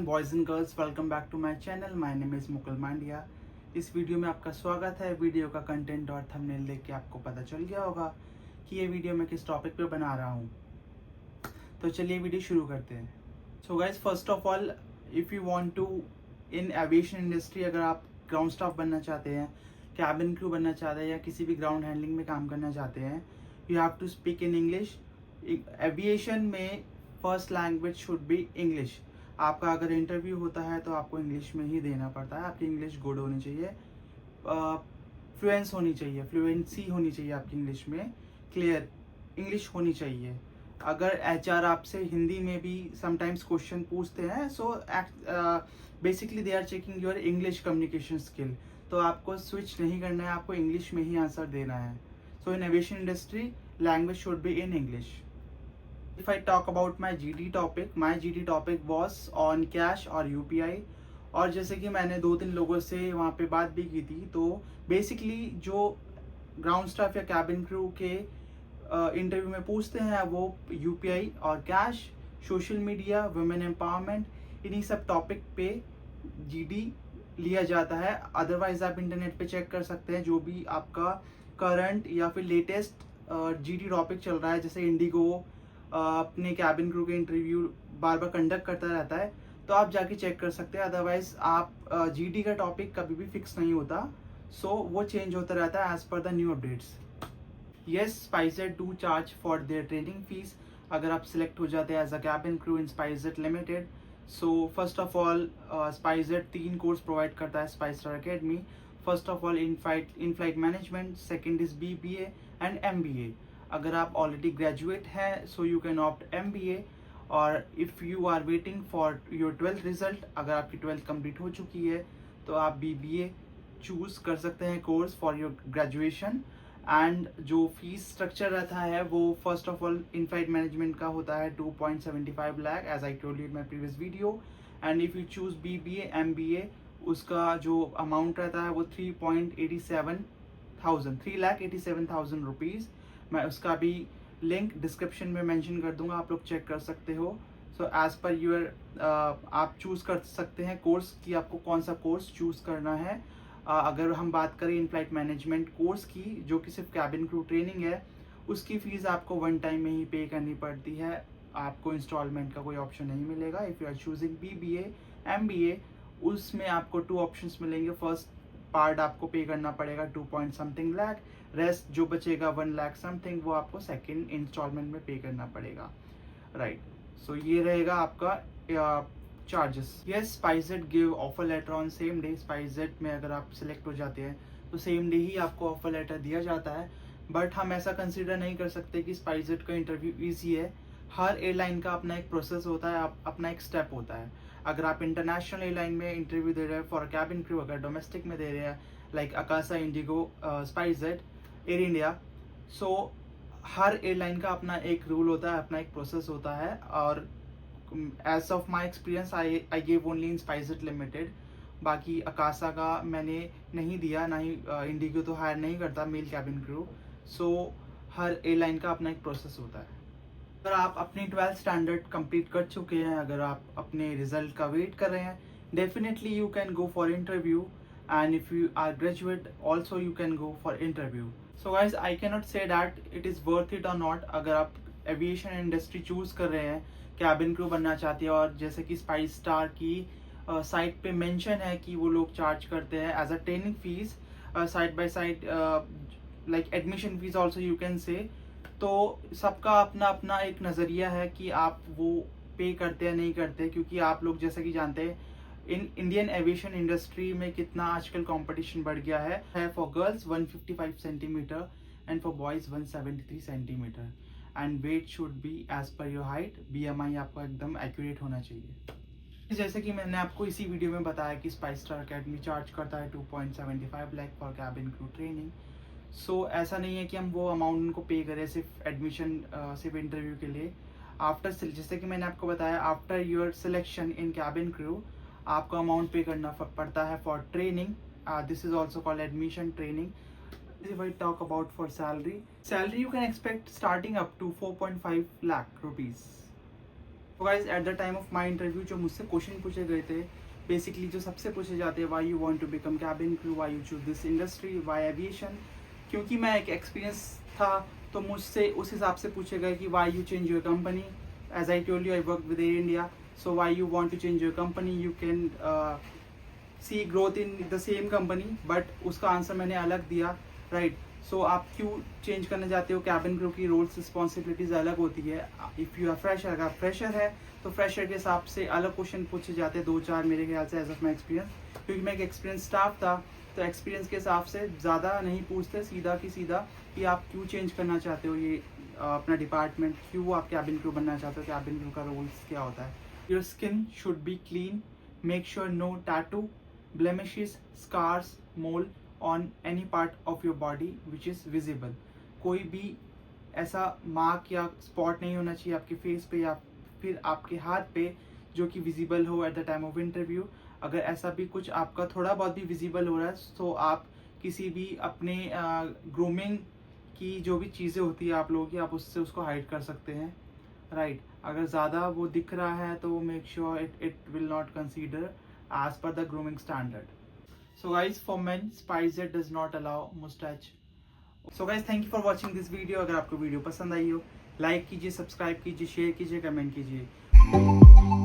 Everyone, boys and girls, welcome back to my channel. My name is Mukul Mandia. इस video में आपका स्वागत है। वीडियो का कंटेंट और थंबनेल देख के आपको पता चल गया होगा कि ये वीडियो मैं किस टॉपिक पे बना रहा हूँ। तो चलिए वीडियो शुरू करते हैं। So guys, first of all, if you want to in aviation industry, अगर आप ग्राउंड स्टाफ बनना चाहते हैं, कैबिन क्रू बनना चाहते हैं या किसी भी ग्राउंड हैंडलिंग में काम करना चाहते हैं, you have to speak in English. Aviation में first language should be English. आपका अगर इंटरव्यू होता है तो आपको इंग्लिश में ही देना पड़ता है। आपकी इंग्लिश गुड होनी चाहिए, फ्लुएंसी होनी चाहिए आपकी इंग्लिश में, क्लियर इंग्लिश होनी चाहिए। अगर एचआर आपसे हिंदी में भी समटाइम्स क्वेश्चन पूछते हैं, so basically they are checking your English communication skill. तो आपको स्विच नहीं करना है, आपको इंग्लिश में ही आंसर देना है। So in aviation industry, language should be in English. If I talk about my GD topic was on cash और UPI. और जैसे कि मैंने 2-3 लोगों से वहाँ पे बात भी की थी, तो बेसिकली जो ग्राउंड स्टाफ या कैबिन क्रू के इंटरव्यू में पूछते हैं वो UPI और cash, social media, women empowerment, इन्हीं सब टॉपिक पे GD लिया जाता है। अदरवाइज आप इंटरनेट पे चेक कर सकते हैं जो भी आपका करंट या फिर लेटेस्ट GD टॉपिक चल रहा है। जैसे इंडिगो अपने कैबिन क्रू के इंटरव्यू बार बार कंडक्ट करता रहता है, तो आप जाके चेक कर सकते हैं। अदरवाइज आप GD का टॉपिक कभी भी फिक्स नहीं होता, सो वो चेंज होता रहता है as per the new updates. Yes, SpiceJet do charge for their training fees अगर आप सिलेक्ट हो जाते हैं as a cabin crew in SpiceJet limited. So first of all, SpiceJet 3 course provide करता है SpiceJet academy. First of all, in flight management, second is BBA and MBA. अगर आप already graduate हैं, so you can opt MBA. और if you are waiting for your 12th result, अगर आपकी 12th complete हो चुकी है तो आप BBA चूज़ कर सकते हैं course for your graduation. And जो फीस स्ट्रक्चर रहता है वो first of all in flight management का होता है 2.75 lakh, as I told you in my previous video. And if you choose BBA MBA, उसका जो अमाउंट रहता है वो 3,87,000 रुपीज़. मैं उसका भी लिंक डिस्क्रिप्शन में मेंशन कर दूंगा, आप लोग चेक कर सकते हो. सो एज पर यूर आप चूज़ कर सकते हैं कोर्स कि आपको कौन सा कोर्स चूज़ करना है. अगर हम बात करें इन फ्लाइट मैनेजमेंट कोर्स की, जो कि सिर्फ कैबिन क्रू ट्रेनिंग है, उसकी फ़ीस आपको वन टाइम में ही पे करनी पड़ती है. आपको इंस्टॉलमेंट का कोई ऑप्शन नहीं मिलेगा. If you are choosing BBA MBA, उसमें आपको 2 ऑप्शंस मिलेंगे. फर्स्ट पार्ट आपको पे करना पड़ेगा 2 पॉइंट समथिंग लाख, रेस्ट जो बचेगा 1 लाख समथिंग, वो आपको सेकेंड इंस्टॉलमेंट में पे करना पड़ेगा. राइट, सो ये रहेगा आपका charges. Yes, SpiceJet give offer later on same day. SpiceJet में अगर आप सिलेक्ट हो जाते हैं तो सेम डे ही आपको ऑफर लेटर दिया जाता है. बट हम ऐसा कंसिडर नहीं कर सकते कि स्पाइसजेट का इंटरव्यू ईजी है. हर एयरलाइन का अपना एक प्रोसेस होता है, अपना एक स्टेप होता है. अगर आप इंटरनेशनल एयरलाइन में इंटरव्यू दे रहे हैं फॉर कैबिन क्रू, अगर डोमेस्टिक में दे रहे हैं like Akasa, IndiGo, SpiceJet, Air India, so हर एयरलाइन का अपना एक रूल होता है, अपना एक प्रोसेस होता है. और as of my experience I give only in SpiceJet limited. बाकी अकासा का मैंने नहीं दिया, ना ही इंडिगो तो हायर नहीं करता मेल कैबिन क्रू. सो हर एयरलाइन का अपना एक प्रोसेस होता है. अगर आप अपनी 12th स्टैंडर्ड कंप्लीट कर चुके हैं, अगर आप अपने रिजल्ट का वेट कर रहे हैं, definitely you can go for interview. And if you are graduate also you can go for interview. So guys, I can not say that it is worth it और नॉट. अगर आप aviation industry choose कर रहे हैं, cabin crew बनना चाहते हैं, और जैसे कि स्पाइस स्टार की साइट पे मेंशन है कि वो लोग चार्ज करते हैं as a training fees side by side, like admission fees also you can say. तो सबका अपना अपना एक नज़रिया है कि आप वो पे करते हैं नहीं करते, क्योंकि आप लोग जैसा कि जानते हैं इन इंडियन एविएशन इंडस्ट्री में कितना आजकल कंपटीशन बढ़ गया है. For girls 155 centimetres and for boys 173 centimetres. And weight should be as per your height. BMI आपका एकदम एक्यूरेट होना चाहिए. जैसे कि मैंने आपको इसी वीडियो में बताया कि स्पाइस स्टार अकेडमी चार्ज करता है 2.75 lakh for cabin crew training. So ऐसा नहीं है कि हम वो अमाउंट उनको पे करें सिर्फ एडमिशन, सिर्फ इंटरव्यू के लिए. आफ्टर, जैसे कि मैंने आपको बताया, after your selection in cabin crew आपको अमाउंट पे करना पड़ता है for training. This is also called admission training. If I talk about for salary you can expect starting up to 4.5 lakh rupees. तो guys at the time of my interview जो मुझसे question पूछे गए थे, बेसिकली जो सबसे पूछे जाते हैं, why you want to become cabin crew, why you choose this industry, why aviation. क्योंकि मैं एक एक्सपीरियंस था तो मुझसे उस हिसाब से पूछे गए कि why you change your company. As I told you, I work with Air India, so why you want to change your company, you can see growth in the same company, but उसका answer मैंने अलग दिया, right. सो आप क्यों change करना चाहते हो? Cabin crew की रोल्स रिस्पॉन्सिबिलिटीज़ अलग होती है। इफ़ यू आर फ्रेशर, अगर फ्रेशर है तो फ्रेशर के हिसाब से अलग क्वेश्चन पूछे जाते हैं, 2-4 मेरे ख्याल से, एज ऑफ माई एक्सपीरियंस। क्योंकि मैं एक एक्सपीरियंस स्टाफ था तो एक्सपीरियंस के हिसाब से ज़्यादा नहीं पूछते, सीधा की सीधा कि आप क्यों चेंज करना चाहते हो ये अपना डिपार्टमेंट, क्यों आप कैबिन क्रू बनना चाहते हो, कैबिन क्रू का रोल्स क्या होता है। Your skin should be clean, make sure no tattoo, blemishes, scars, mole on any part of your body which is visible। कोई भी ऐसा मार्क या स्पॉट नहीं होना चाहिए आपके फेस पे या फिर आपके हाथ पे जो कि विजिबल हो at the time of interview. अगर ऐसा भी कुछ आपका थोड़ा बहुत भी विजिबल हो रहा है तो आप किसी भी अपने ग्रूमिंग की जो भी चीज़ें होती है आप लोगों की, आप उससे उसको हाइड कर सकते हैं, राइट। अगर ज़्यादा वो दिख रहा है तो make sure it will not consider as per the grooming standard। So guys, for men, SpiceJet does not allow mustache। So guys, thank you for watching this video। अगर आपको वीडियो पसंद आई हो, लाइक कीजिए, सब्सक्राइब कीजिए, share कीजिए, comment कीजिए।